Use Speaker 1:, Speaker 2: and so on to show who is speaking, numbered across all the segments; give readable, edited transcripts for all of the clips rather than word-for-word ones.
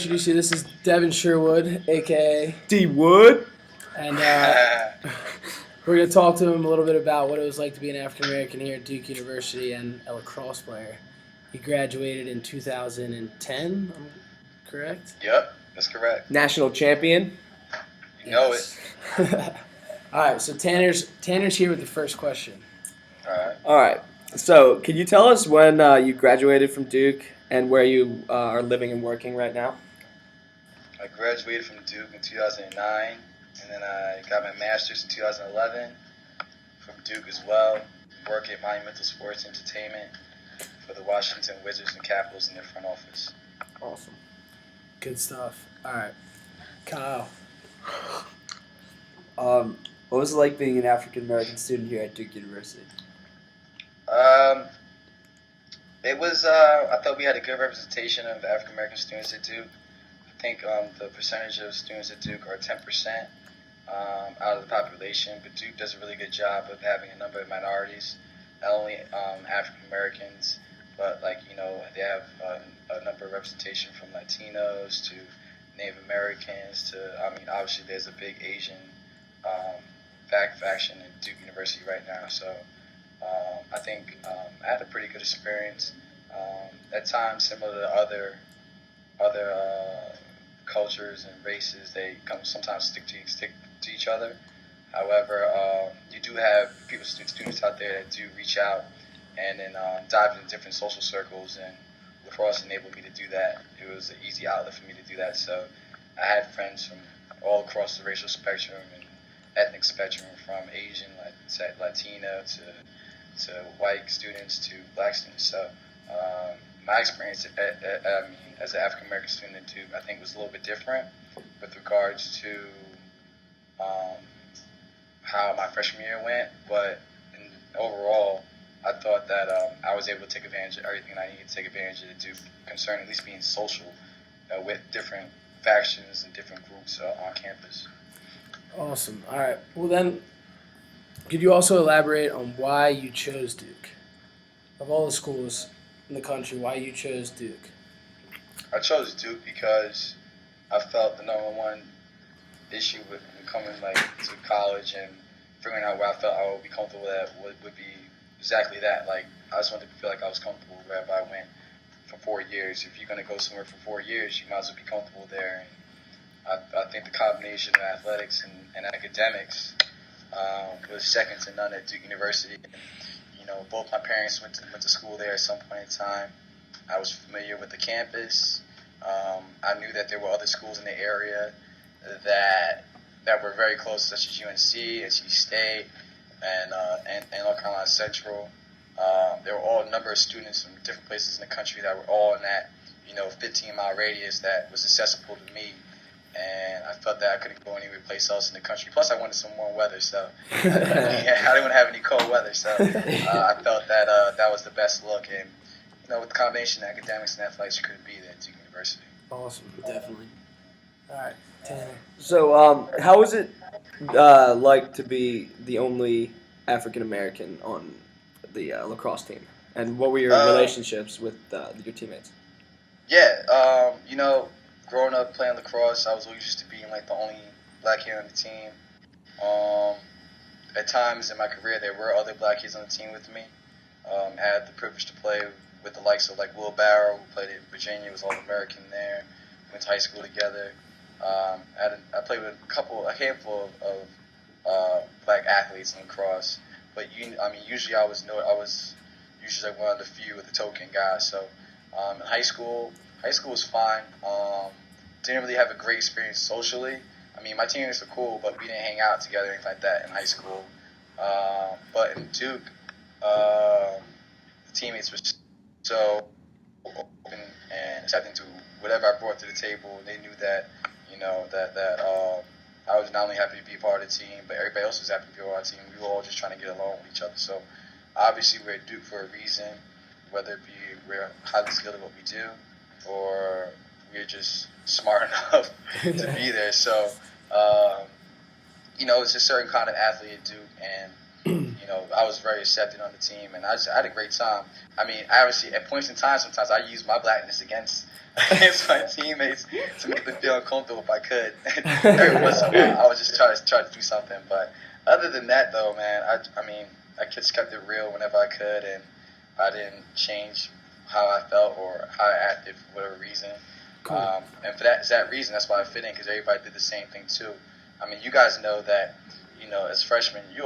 Speaker 1: Introduce you. This is Devon Sherwood, aka
Speaker 2: D Wood.
Speaker 1: and we're gonna talk to him a little bit about what it was like to be an African American here at Duke University and a lacrosse player. He graduated in 2010. I'm correct.
Speaker 3: Yep, that's correct.
Speaker 2: National champion.
Speaker 3: You know it.
Speaker 1: All right, so Tanner's here with the first question.
Speaker 3: All right.
Speaker 2: All right. So, can you tell us when you graduated from Duke and where you are living and working right now?
Speaker 3: I graduated from Duke in 2009, and then I got my master's in 2011 from Duke as well. Work at Monumental Sports Entertainment for the Washington Wizards and Capitals in their front office.
Speaker 2: Awesome.
Speaker 1: Good stuff. All right, Kyle.
Speaker 4: What was it like being an African American student here at Duke University?
Speaker 3: It was. I thought we had a good representation of African American students at Duke. I think the percentage of students at Duke are 10% out of the population, but Duke does a really good job of having a number of minorities, not only African Americans, but they have a number of representation from Latinos to Native Americans to obviously there's a big Asian faction in Duke University right now. So I think I had a pretty good experience. At times, similar to other cultures and races, they sometimes stick to each other. However, you do have students out there that do reach out and then dive into different social circles, and lacrosse enabled me to do that. It was an easy outlet for me to do that. So I had friends from all across the racial spectrum and ethnic spectrum, from Asian, Latino to white students to black students. So my experience as an African American student at Duke, I think, was a little bit different with regards to how my freshman year went. But overall, I thought that I was able to take advantage of everything I needed to take advantage of at Duke, concerning at least being social with different factions and different groups on campus.
Speaker 1: Awesome. All right. Well, then, could you also elaborate on why you chose Duke? Of all the schools in the country, why you chose Duke?
Speaker 3: I chose Duke because I felt the number one issue with coming to college and figuring out where I felt I would be comfortable at would be exactly that. I just wanted to feel like I was comfortable wherever I went for 4 years. If you're going to go somewhere for 4 years, you might as well be comfortable there. And I think the combination of athletics and academics was second to none at Duke University. Both my parents went to school there at some point in time. I was familiar with the campus. I knew that there were other schools in the area that were very close, such as UNC, NC State, and North Carolina Central. There were all a number of students from different places in the country that were all in that 15-mile radius that was accessible to me. And I felt that I couldn't go anywhere place else in the country. Plus, I wanted some warm weather, so I didn't want to have any cold weather. So I felt that that was the best look. And with the combination of academics and athletics, you couldn't beat it at Duke University.
Speaker 1: Awesome. Definitely. All right, Tanner.
Speaker 2: So, how was it like to be the only African American on the lacrosse team? And what were your relationships with your teammates?
Speaker 3: Yeah, growing up playing lacrosse, I was always used to being the only black kid on the team. At times in my career, there were other black kids on the team with me. I had the privilege to play with the likes of Will Barrow, who played at Virginia, was All-American there. Went to high school together. I played with a handful of black athletes in lacrosse. But usually I was usually one of the few with the token guys. So in high school was fine. Didn't really have a great experience socially. My teammates were cool, but we didn't hang out together or anything like that in high school. But in Duke, the teammates were so open and accepting to whatever I brought to the table. They knew that, that I was not only happy to be a part of the team, but everybody else was happy to be a part of the team. We were all just trying to get along with each other. So obviously we're at Duke for a reason, whether it be we're highly skilled at what we do or we're just smart enough to be there. So, it's a certain kind of athlete at Duke, and I was very accepted on the team, and I had a great time. Obviously, at points in time, sometimes I use my blackness against against my teammates to make them feel uncomfortable if I could. Every once in a while, I would just try to do something. But other than that, though, man, I mean, I just kept it real whenever I could, and I didn't change how I felt or how I acted for whatever reason.
Speaker 1: Cool.
Speaker 3: And for that reason, that's why I fit in, because everybody did the same thing too. I mean, you guys know that, as freshmen, you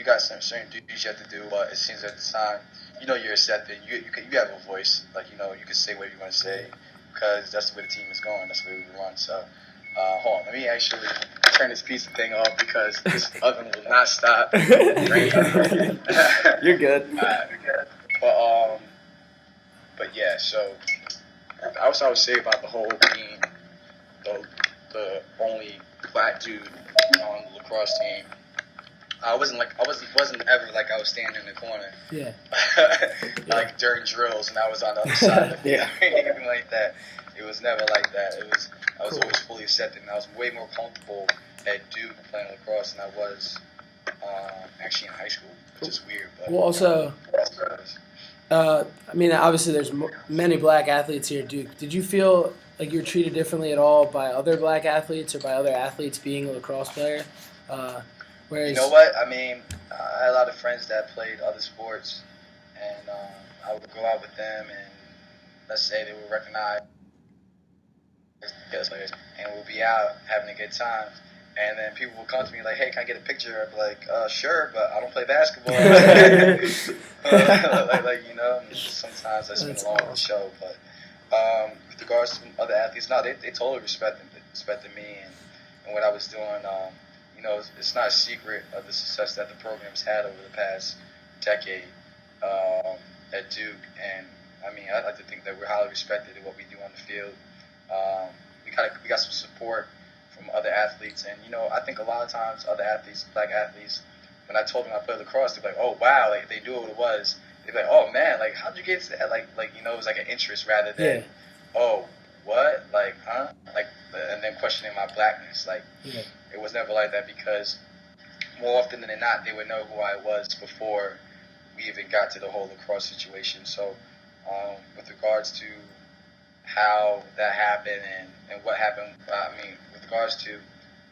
Speaker 3: got some certain duties you have to do, but it seems at the time, you're accepted. You have a voice, you can say whatever you want to say, because that's the way the team is going. That's the way we run. So, hold on, let me actually turn this piece of thing off because this oven will not stop.
Speaker 2: You're good.
Speaker 3: But yeah, so I would say about the whole being the only black dude on the lacrosse team. I wasn't ever like I was standing in the corner.
Speaker 1: Yeah.
Speaker 3: Like during drills and I was on the other side of the field or anything like that. It was never like that. I was always fully accepted, and I was way more comfortable at Duke playing lacrosse than I was actually in high school, which is weird. But,
Speaker 1: Well, also, I mean, obviously there's many black athletes here at Duke. Did you feel like you were treated differently at all by other black athletes or by other athletes being a lacrosse player? Whereas,
Speaker 3: you know what? I mean, I had a lot of friends that played other sports, and I would go out with them, and let's say they were recognized as players, and we'll be out having a good time. And then people will come to me like, "Hey, can I get a picture?" I'd be like, "Sure, but I don't play basketball." Sometimes I spend along with the show. But with regards to other athletes, no, they totally respected me and what I was doing. It's not a secret of the success that the program's had over the past decade at Duke. And I mean, I like to think that we're highly respected in what we do on the field. We got some support from other athletes, and I think a lot of times other athletes, black athletes, when I told them I played lacrosse, they'd be like, "Oh wow!" Like they knew what it was. They'd be like, "Oh man, like how'd you get to that?" Like it was like an interest rather than, "Oh what?" Like huh? Like and then questioning my blackness. Like it was never like that, because more often than not, they would know who I was before we even got to the whole lacrosse situation. So with regards to how that happened and what happened, with regards to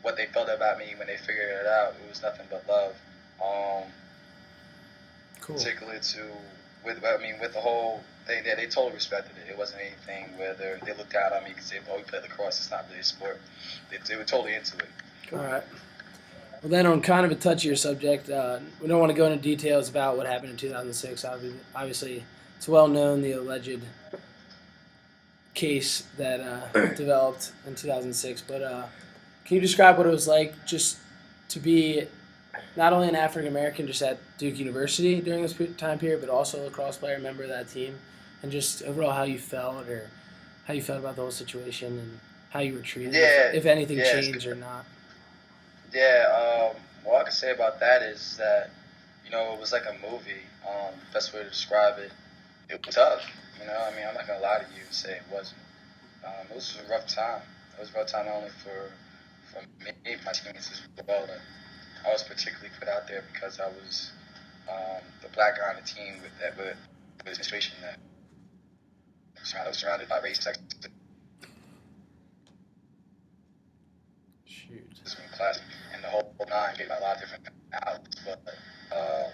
Speaker 3: what they felt about me when they figured it out, it was nothing but love.
Speaker 1: cool.
Speaker 3: Particularly with the whole thing, they totally respected it. It wasn't anything where they looked down on me because we play lacrosse. It's not really a sport. They were totally into it.
Speaker 1: All right. Well, then on kind of a touchier subject, we don't want to go into details about what happened in 2006. Obviously, it's well known, the alleged case that developed in 2006. But can you describe what it was like just to be not only an African American just at Duke University during this time period, but also a lacrosse player, member of that team, and just overall how you felt about the whole situation and how you were treated, if anything changed or not?
Speaker 3: Yeah, what I can say about that is that, it was like a movie. Best way to describe it. It was tough. I'm not going to lie to you and say it wasn't. It was a rough time. It was a rough time not only for me, my teammates as well. And I was particularly put out there because I was the black guy on the team with the administration that was surrounded by race, sex, class, and the whole nine gave out a lot of different outlets. But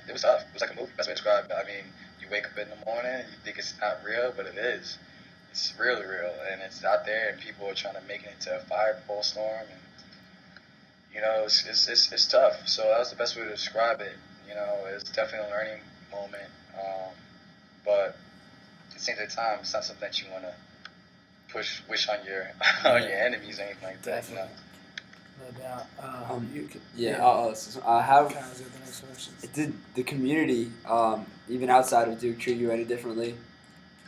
Speaker 3: it was tough. It was like a movie. Best way to describe it. I mean, you wake up in the morning, you think it's not real, but it is. It's really real, and it's out there, and people are trying to make it into a fireball storm, and it's tough. So that was the best way to describe it. It's definitely a learning moment, but at the same time, it's not something that you want to wish on your on your enemies or anything like that.
Speaker 1: Definitely. No doubt.
Speaker 4: I have.
Speaker 1: Kyle's got the next question.
Speaker 4: Did the community, even outside of Duke, treat you any differently?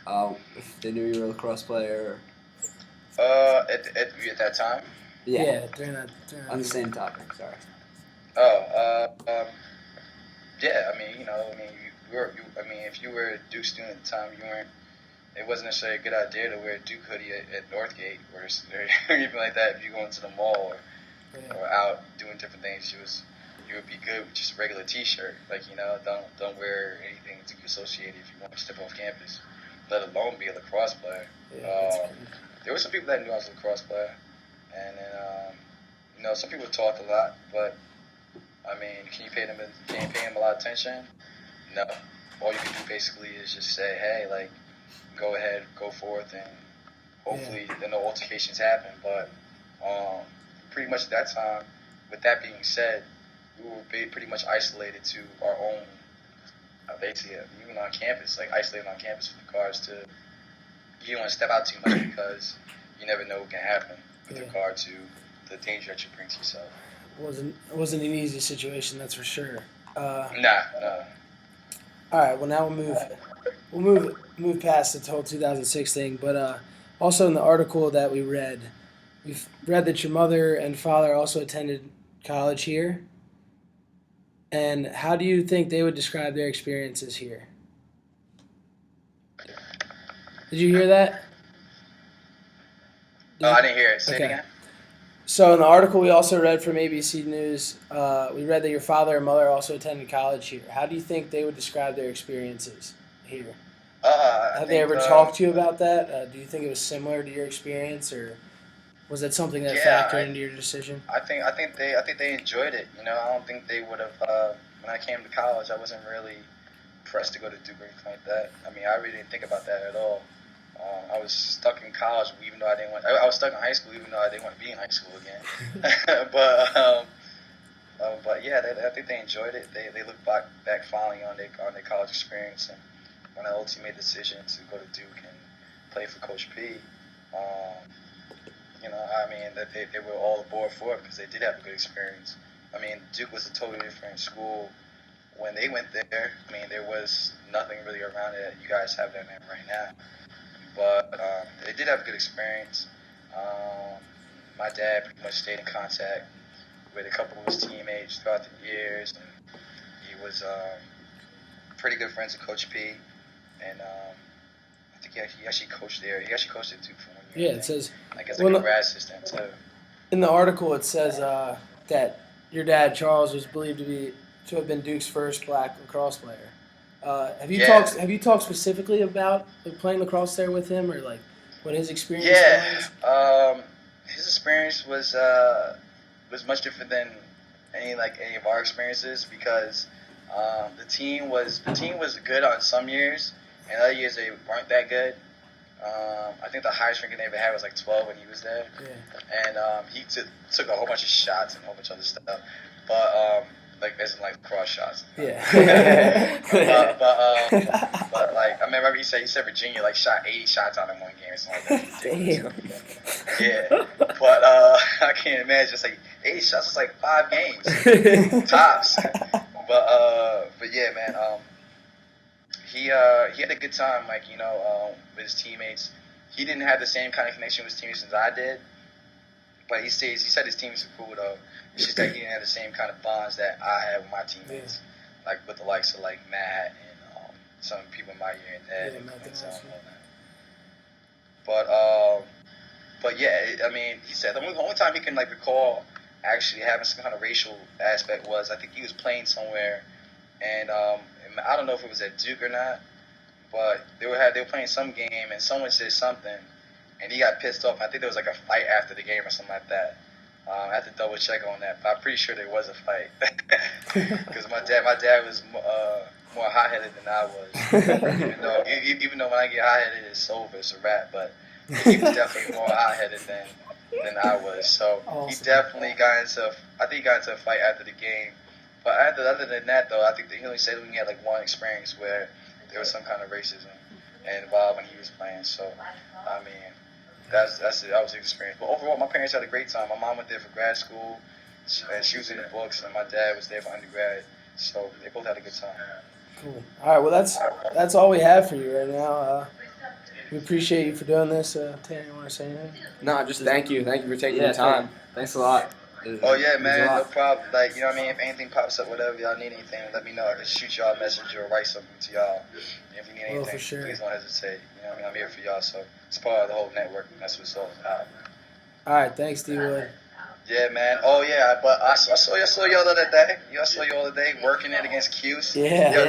Speaker 4: If they knew you were a lacrosse player?
Speaker 3: At that time?
Speaker 1: Yeah, during that
Speaker 4: on the same topic, sorry.
Speaker 3: Yeah, if you were a Duke student at the time, it wasn't necessarily a good idea to wear a Duke hoodie at Northgate or anything like that. If you go into the mall or out doing different things, you would be good with just a regular T-shirt. Don't wear anything to be associated if you want to step off campus. let alone be a lacrosse player.
Speaker 1: Yeah, that's
Speaker 3: Um,
Speaker 1: crazy.
Speaker 3: there were some people that knew I was a lacrosse player, and then some people talked a lot, but I mean, can you pay them a lot of attention? No. All you can do basically is just say, hey, like, go ahead, go forth, and hopefully then no altercations happen. But pretty much at that time, with that being said, we were pretty much isolated to our own, basically, even on campus, like isolated on campus with regards to you don't want to step out too much because you never know what can happen with regard to the danger that you bring to yourself.
Speaker 1: It wasn't an easy situation, that's for sure.
Speaker 3: Nah.
Speaker 1: All right, well now we'll move past the whole 2006 thing, but also in the article that we've read that your mother and father also attended college here. And how do you think they would describe their experiences here? Did you hear that?
Speaker 3: I didn't hear it. Say it
Speaker 1: Okay.
Speaker 3: again.
Speaker 1: So in the article we also read from ABC News, we read that your father and mother also attended college here. How do you think they would describe their experiences here? Have they ever talked to you about that? Do you think it was similar to your experience, or was that something that factored into your decision?
Speaker 3: I think they enjoyed it. I don't think they would have. When I came to college, I wasn't really pressed to go to Duke or anything like that. I mean, I really didn't think about that at all. I was stuck in college, even though I didn't want. I was stuck in high school, even though I didn't want to be in high school again. But yeah, I think they enjoyed it. They look back fondly on their college experience, and when I ultimately made the decision to go to Duke and play for Coach P, I mean, that they were all aboard for it because they did have a good experience. I mean, Duke was a totally different school when they went there. I mean, there was nothing really around it that you guys have them in right now. But they did have a good experience. My dad pretty much stayed in contact with a couple of his teammates throughout the years, and he was pretty good friends with Coach P. And I think he actually coached there. He actually coached at Duke for 1 year.
Speaker 1: Yeah, it says.
Speaker 3: Like as a grad assistant too.
Speaker 1: In the article, it says that your dad Charles was believed to have been Duke's first black lacrosse player. Have you talked specifically about playing lacrosse there with him, or like what his experience was?
Speaker 3: His experience was much different than any of our experiences because the team was good on some years, and other years they weren't that good. I think the highest ranking they ever had was like 12 when he was there, and he took a whole bunch of shots and a whole bunch of other stuff, but as in cross shots.
Speaker 1: Yeah.
Speaker 3: but like I remember he said Virginia shot 80 shots on him one game or something like that.
Speaker 1: Damn.
Speaker 3: Yeah, but I can't imagine just 80 shots was 5 games tops. But yeah, man. He had a good time, with his teammates. He didn't have the same kind of connection with his teammates as I did, but he said his teammates were cool though. It's just that he didn't have the same kind of bonds that I had with my teammates, with the likes of Matt and some people in my year and Ed and so on. But yeah, I mean, he said the only time he can recall actually having some kind of racial aspect was I think he was playing somewhere, and I don't know if it was at Duke or not, but they were playing some game and someone said something, and he got pissed off. I think there was a fight after the game or something like that. I have to double check on that, but I'm pretty sure there was a fight because my dad was more hot headed than I was. even though when I get hot headed it's over, it's a wrap. But he was definitely more hot headed than I was. So awesome. He definitely got into a fight after the game. But other than that, though, I think that he only said we had one experience where there was some kind of racism involved when he was playing. So, I mean, that was his experience. But overall, my parents had a great time. My mom went there for grad school, and she was in the books, and my dad was there for undergrad. So they both had a good time.
Speaker 1: Cool. All right. Well, that's all we have for you right now. We appreciate you for doing this. Tanner, you want to say anything?
Speaker 2: No, just thank you. Thank you for taking the time.
Speaker 4: Thanks a lot.
Speaker 3: Oh yeah, man, no problem. You know what I mean? If anything pops up, whatever, y'all need anything, let me know. I can shoot y'all a message or write something to y'all. If you need anything,
Speaker 1: for sure.
Speaker 3: Please don't hesitate. You know what I mean? I'm here for y'all, so it's part of the whole network, and that's what it's all about.
Speaker 1: All right, thanks, D-Wood.
Speaker 3: Yeah, man. Oh yeah, but I saw y'all the other day. I saw y'all the other day working it against Cuse.
Speaker 1: Yeah.